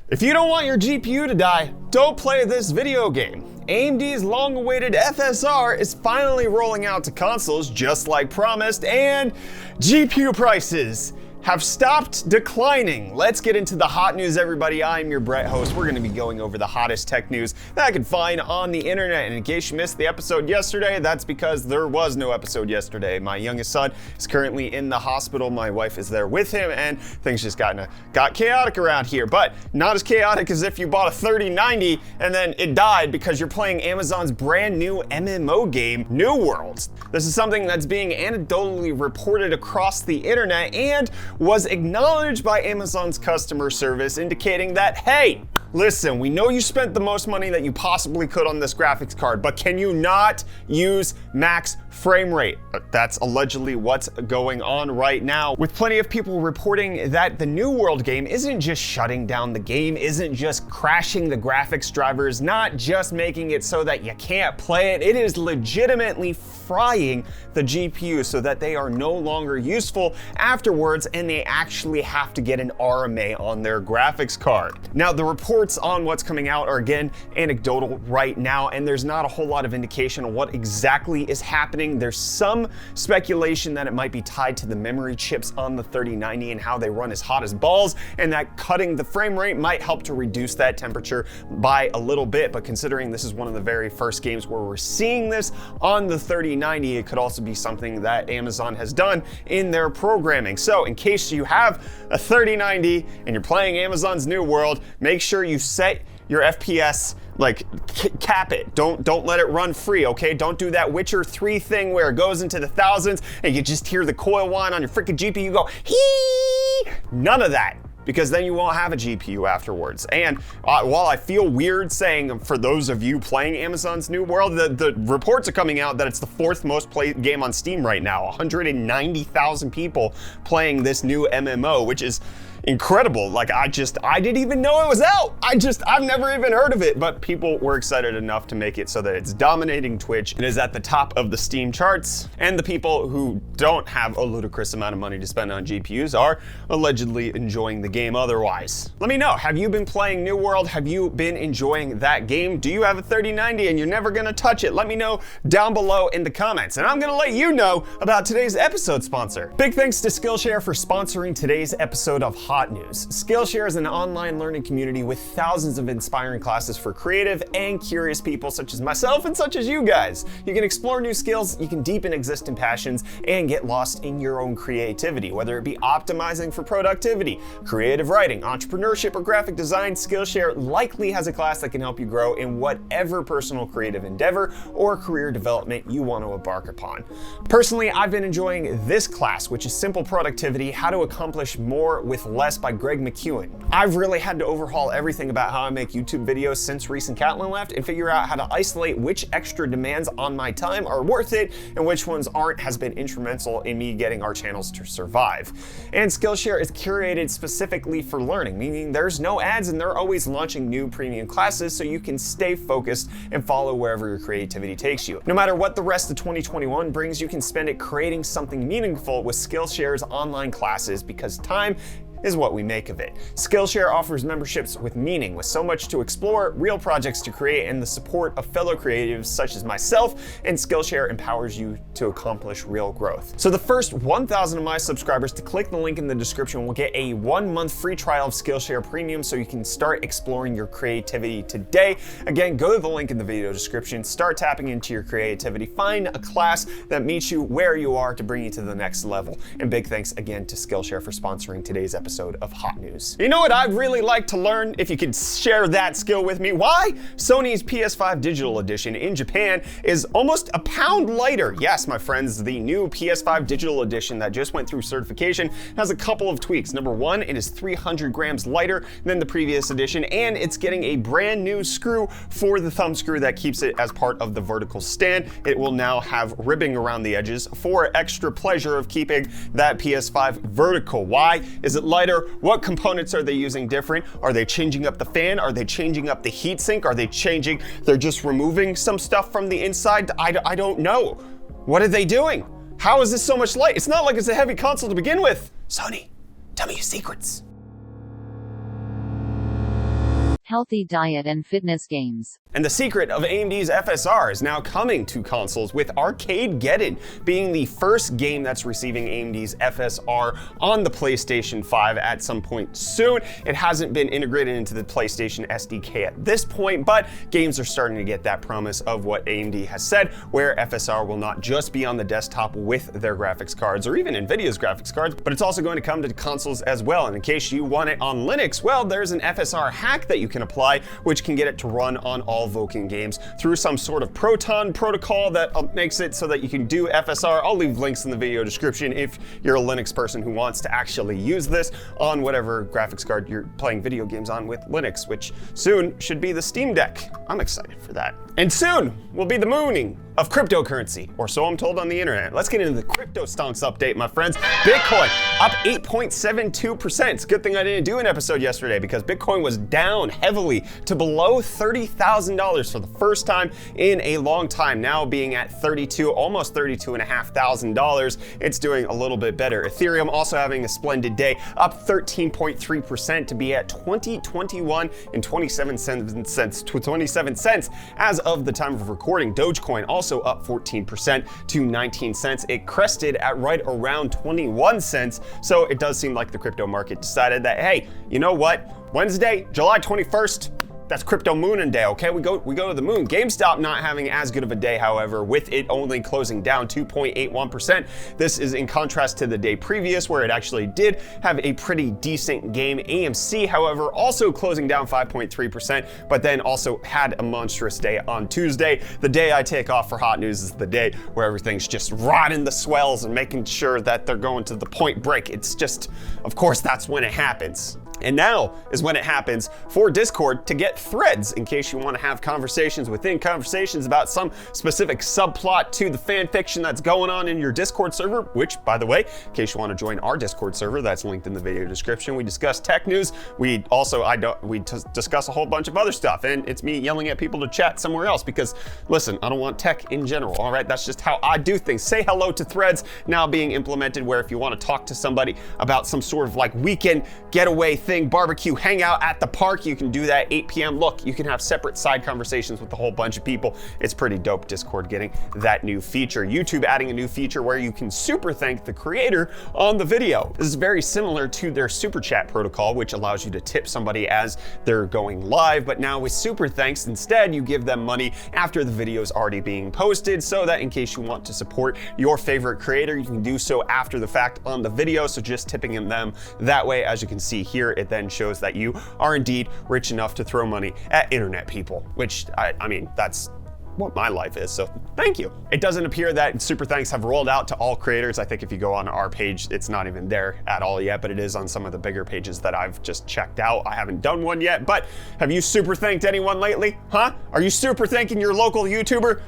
If you don't want your GPU to die, don't play this video game. AMD's long-awaited FSR is finally rolling out to consoles just like promised, and GPU prices have stopped declining. Let's get into the hot news, everybody. I'm your Brett host. We're gonna be going over the hottest tech news that I can find on the internet. And in case you missed the episode yesterday, that's because there was no episode yesterday. My youngest son is currently in the hospital. My wife is there with him, and things just got chaotic around here. But not as chaotic as if you bought a 3090 and then it died because you're playing Amazon's brand new MMO game, New World. This is something that's being anecdotally reported across the internet and was acknowledged by Amazon's customer service, indicating that, hey, listen, we know you spent the most money that you possibly could on this graphics card, but can you not use max frame rate? That's allegedly what's going on right now, with plenty of people reporting that the New World game isn't just shutting down the game, isn't just crashing the graphics drivers, not just making it so that you can't play it, it is legitimately frying the GPU so that they are no longer useful afterwards and they actually have to get an RMA on their graphics card. Now, the reports on what's coming out are again anecdotal right now, and there's not a whole lot of indication on what exactly is happening. There's some speculation that it might be tied to the memory chips on the 3090 and how they run as hot as balls, and that cutting the frame rate might help to reduce that temperature by a little bit. But considering this is one of the very first games where we're seeing this on the 3090, it could also be something that Amazon has done in their programming. So in case you have a 3090 and you're playing Amazon's New World, make sure you set your FPS, like cap it. Don't let it run free, okay? Don't do that Witcher 3 thing where it goes into the thousands and you just hear the coil whine on your freaking GPU go, hee! None of that, because then you won't have a GPU afterwards. And while I feel weird saying for those of you playing Amazon's New World, the reports are coming out that it's the fourth most played game on Steam right now. 190,000 people playing this new MMO, which is incredible. Like, I didn't even know it was out. I've never even heard of it, but people were excited enough to make it so that it's dominating Twitch. It is at the top of the Steam charts, and the people who don't have a ludicrous amount of money to spend on GPUs are allegedly enjoying the game otherwise. Let me know, have you been playing New World? Have you been enjoying that game? Do you have a 3090 and you're never gonna touch it? Let me know down below in the comments, and I'm gonna let you know about today's episode sponsor. Big thanks to Skillshare for sponsoring today's episode of Hot News. Skillshare is an online learning community with thousands of inspiring classes for creative and curious people such as myself and such as you guys. You can explore new skills, you can deepen existing passions, and get lost in your own creativity. Whether it be optimizing for productivity, creative writing, entrepreneurship, or graphic design, Skillshare likely has a class that can help you grow in whatever personal creative endeavor or career development you want to embark upon. Personally, I've been enjoying this class, which is Simple Productivity: How to Accomplish More with Less by Greg McEwen. I've really had to overhaul everything about how I make YouTube videos since Reece and Catlin left and figure out how to isolate which extra demands on my time are worth it and which ones aren't has been instrumental in me getting our channels to survive. And Skillshare is curated specifically for learning, meaning there's no ads and they're always launching new premium classes so you can stay focused and follow wherever your creativity takes you. No matter what the rest of 2021 brings, you can spend it creating something meaningful with Skillshare's online classes, because time is what we make of it. Skillshare offers memberships with meaning, with so much to explore, real projects to create, and the support of fellow creatives such as myself, and Skillshare empowers you to accomplish real growth. So the first 1,000 of my subscribers to click the link in the description will get a 1-month free trial of Skillshare Premium so you can start exploring your creativity today. Again, go to the link in the video description, start tapping into your creativity, find a class that meets you where you are to bring you to the next level. And big thanks again to Skillshare for sponsoring today's episode of Hot News. You know what I'd really like to learn? If you could share that skill with me. Why Sony's PS5 Digital Edition in Japan is almost a pound lighter. Yes, my friends, the new PS5 Digital Edition that just went through certification has a couple of tweaks. Number one, it is 300 grams lighter than the previous edition, and it's getting a brand new screw for the thumb screw that keeps it as part of the vertical stand. It will now have ribbing around the edges for extra pleasure of keeping that PS5 vertical. Why is it lighter? What components are they using different? Are they changing up the fan? Are they changing up the heatsink? Are they changing? They're just removing some stuff from the inside? I don't know. What are they doing? How is this so much light? It's not like it's a heavy console to begin with. Sony, tell me your secrets. healthy diet and fitness games. And the secret of AMD's FSR is now coming to consoles, with Arcadegeddon being the first game that's receiving AMD's FSR on the PlayStation 5 at some point soon. It hasn't been integrated into the PlayStation SDK at this point, but games are starting to get that promise of what AMD has said, where FSR will not just be on the desktop with their graphics cards or even Nvidia's graphics cards, but it's also going to come to consoles as well. And in case you want it on Linux, well, there's an FSR hack that you can apply, which can get it to run on all Vulkan games through some sort of Proton protocol that makes it so that you can do FSR. I'll leave links in the video description if you're a Linux person who wants to actually use this on whatever graphics card you're playing video games on with Linux, which soon should be the Steam Deck. I'm excited for that. And soon will be the mooning of cryptocurrency, or so I'm told on the internet. Let's get into the Cryptostonks update, my friends. Bitcoin up 8.72%. It's a good thing I didn't do an episode yesterday, because Bitcoin was down heavily to below $30,000 for the first time in a long time, now being at almost $32,500. It's doing a little bit better. Ethereum also having a splendid day, up 13.3% to be at $20.27 as of the time of recording. Dogecoin also up 14% to 19 cents. It crested at right around 21 cents. So it does seem like the crypto market decided that, hey, you know what? Wednesday, July 21st, that's crypto mooning day, okay? We go to the moon. GameStop not having as good of a day, however, with it only closing down 2.81%. This is in contrast to the day previous, where it actually did have a pretty decent game. AMC, however, also closing down 5.3%, but then also had a monstrous day on Tuesday. The day I take off for hot news is the day where everything's just riding the swells and making sure that they're going to the point break. It's just, of course, that's when it happens. And now is when it happens for Discord to get threads, in case you want to have conversations within conversations about some specific subplot to the fan fiction that's going on in your Discord server, which, by the way, in case you want to join our Discord server, that's linked in the video description. We discuss tech news. We also, discuss a whole bunch of other stuff, and it's me yelling at people to chat somewhere else because, listen, I don't want tech in general, all right? That's just how I do things. Say hello to threads now being implemented, where if you want to talk to somebody about some sort of like weekend getaway thing, barbecue, hangout at the park, you can do that at 8 p.m. Look, you can have separate side conversations with a whole bunch of people. It's pretty dope, Discord getting that new feature. YouTube adding a new feature where you can super thank the creator on the video. This is very similar to their super chat protocol, which allows you to tip somebody as they're going live, but now with super thanks, instead you give them money after the video is already being posted, so that in case you want to support your favorite creator, you can do so after the fact on the video. So just tipping them that way, as you can see here, it then shows that you are indeed rich enough to throw money at internet people, which I mean, that's what my life is, so thank you. It doesn't appear that super thanks have rolled out to all creators. I think if you go on our page, it's not even there at all yet, but it is on some of the bigger pages that I've just checked out. I haven't done one yet, but have you super thanked anyone lately? Huh? Are you super thanking your local YouTuber?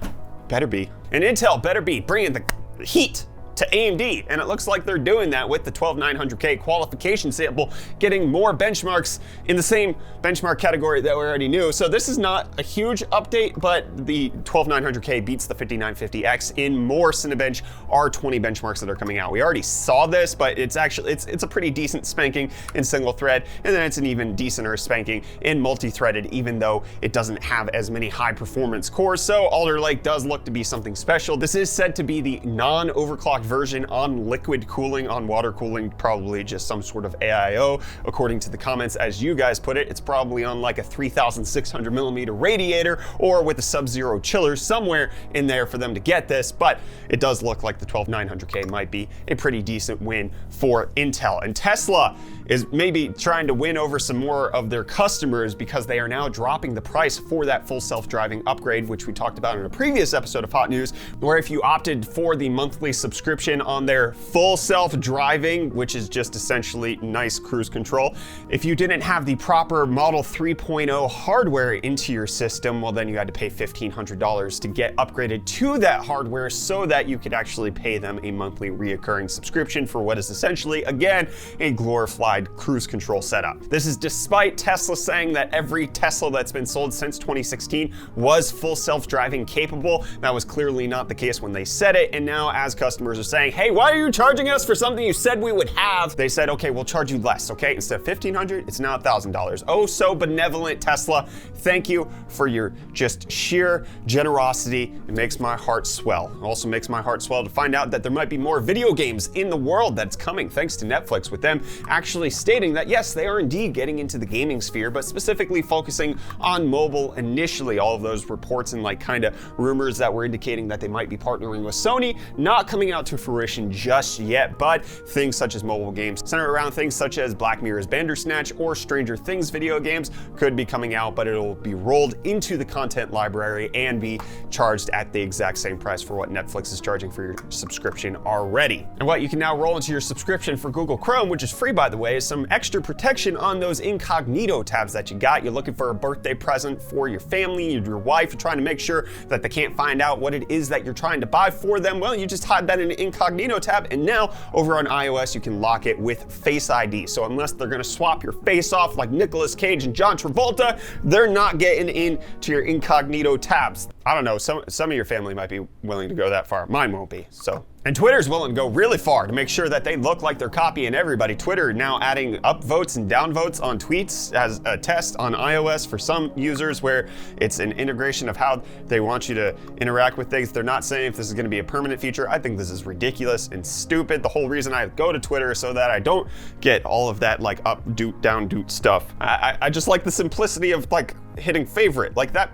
Better be. And Intel better be bringing the heat to AMD, and it looks like they're doing that with the 12900K qualification sample, getting more benchmarks in the same benchmark category that we already knew. So this is not a huge update, but the 12900K beats the 5950X in more Cinebench R20 benchmarks that are coming out. We already saw this, but it's actually, it's a pretty decent spanking in single thread, and then it's an even decenter spanking in multi-threaded, even though it doesn't have as many high performance cores. So Alder Lake does look to be something special. This is said to be the non-overclocked version on liquid cooling. On water cooling, probably just some sort of AIO. According to the comments, as you guys put it, it's probably on like a 3600 millimeter radiator or with a sub-zero chiller somewhere in there for them to get this, but it does look like the 12900K might be a pretty decent win for Intel. And Tesla is maybe trying to win over some more of their customers, because they are now dropping the price for that full self-driving upgrade, which we talked about in a previous episode of Hot News, where if you opted for the monthly subscription on their full self-driving, which is just essentially nice cruise control, if you didn't have the proper Model 3.0 hardware into your system, well, then you had to pay $1,500 to get upgraded to that hardware so that you could actually pay them a monthly reoccurring subscription for what is essentially, again, a glorified unified cruise control setup. This is despite Tesla saying that every Tesla that's been sold since 2016 was full self-driving capable. That was clearly not the case when they said it, and now as customers are saying, hey, why are you charging us for something you said we would have? They said, okay, we'll charge you less, okay? Instead of $1,500, it's now $1,000. Oh, so benevolent, Tesla. Thank you for your just sheer generosity. It makes my heart swell. It also makes my heart swell to find out that there might be more video games in the world that's coming thanks to Netflix, with them actually stating that yes, they are indeed getting into the gaming sphere, but specifically focusing on mobile initially. All of those reports and like kind of rumors that were indicating that they might be partnering with Sony, not coming out to fruition just yet, but things such as mobile games centered around things such as Black Mirror's Bandersnatch or Stranger Things video games could be coming out, but it'll be rolled into the content library and be charged at the exact same price for what Netflix is charging for your subscription already. And what you can now roll into your subscription for Google Chrome, which is free by the way, is some extra protection on those Incognito tabs that you got. You're looking for a birthday present for your family, your wife, you're trying to make sure that they can't find out what it is that you're trying to buy for them. Well, you just hide that in an Incognito tab, and now over on iOS you can lock it with FaceID. So unless they're gonna swap your face off like Nicolas Cage and John Travolta, they're not getting into your Incognito tabs. I don't know, some of your family might be willing to go that far. Mine won't be, so. And Twitter's willing to go really far to make sure that they look like they're copying everybody. Twitter now adding upvotes and downvotes on tweets as a test on iOS for some users, where it's an integration of how they want you to interact with things. They're not saying if this is going to be a permanent feature. I think this is ridiculous and stupid. The whole reason I go to Twitter is so that I don't get all of that like up, doot, down, doot stuff. I just like the simplicity of like hitting favorite like that.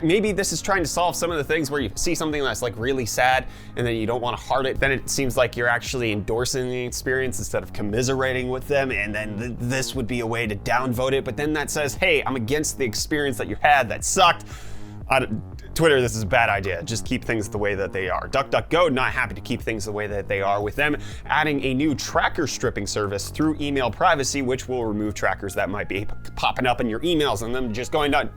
Maybe this is trying to solve some of the things where you see something that's like really sad and then you don't want to heart it. Then it seems like you're actually endorsing the experience instead of commiserating with them. And then this would be a way to downvote it. But then that says, hey, I'm against the experience that you had that sucked. Twitter, this is a bad idea. Just keep things the way that they are. DuckDuckGo, not happy to keep things the way that they are, with them adding a new tracker stripping service through email privacy, which will remove trackers that might be popping up in your emails and them just going down,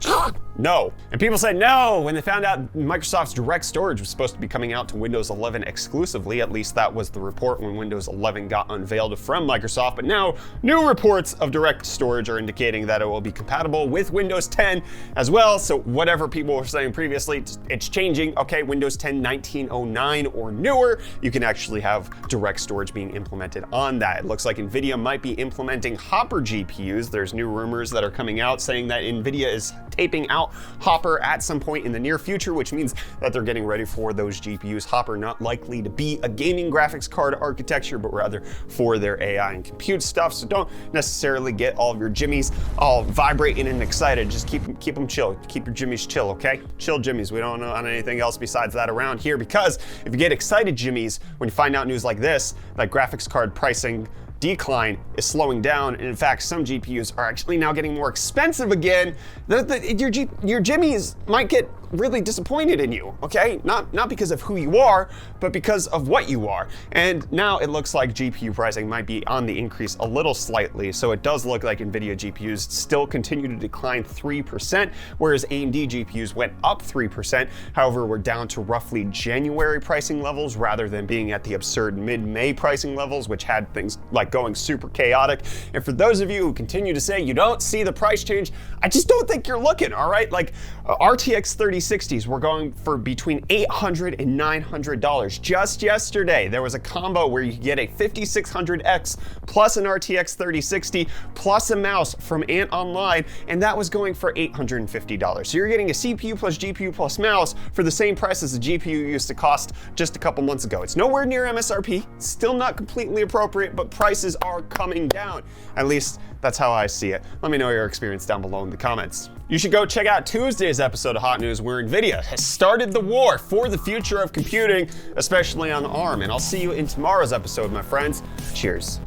no. And people said no when they found out Microsoft's DirectStorage was supposed to be coming out to Windows 11 exclusively. At least that was the report when Windows 11 got unveiled from Microsoft. But now new reports of DirectStorage are indicating that it will be compatible with Windows 10 as well. So whatever people were saying previously, it's changing. Okay, Windows 10 1909 or newer, you can actually have DirectStorage being implemented on that. It looks like Nvidia might be implementing Hopper GPUs. There's new rumors that are coming out saying that Nvidia is taping out Hopper at some point in the near future, which means that they're getting ready for those GPUs. Hopper not likely to be a gaming graphics card architecture, but rather for their AI and compute stuff. So don't necessarily get all of your jimmies all vibrating and excited. Just keep them chill. Keep your jimmies chill, okay? Chill jimmies. We don't know on anything else besides that around here, because if you get excited jimmies when you find out news like this, like graphics card pricing decline is slowing down, and in fact some GPUs are actually now getting more expensive again, your jimmies might get really disappointed in you, okay? Not because of who you are, but because of what you are. And now it looks like GPU pricing might be on the increase a little slightly, so it does look like Nvidia GPUs still continue to decline 3%, whereas AMD GPUs went up 3%. However, we're down to roughly January pricing levels rather than being at the absurd mid-May pricing levels, which had things like going super chaotic. And for those of you who continue to say you don't see the price change, I just don't think you're looking, all right? Like RTX 3060s were going for between $800 and $900. Just yesterday, there was a combo where you could get a 5600X plus an RTX 3060 plus a mouse from Ant Online, and that was going for $850. So you're getting a CPU plus GPU plus mouse for the same price as the GPU used to cost just a couple months ago. It's nowhere near MSRP, still not completely appropriate, but prices are coming down. At least that's how I see it. Let me know your experience down below in the comments. You should go check out Tuesday's episode of Hot News, where Nvidia has started the war for the future of computing, especially on ARM. And I'll see you in tomorrow's episode, my friends. Cheers.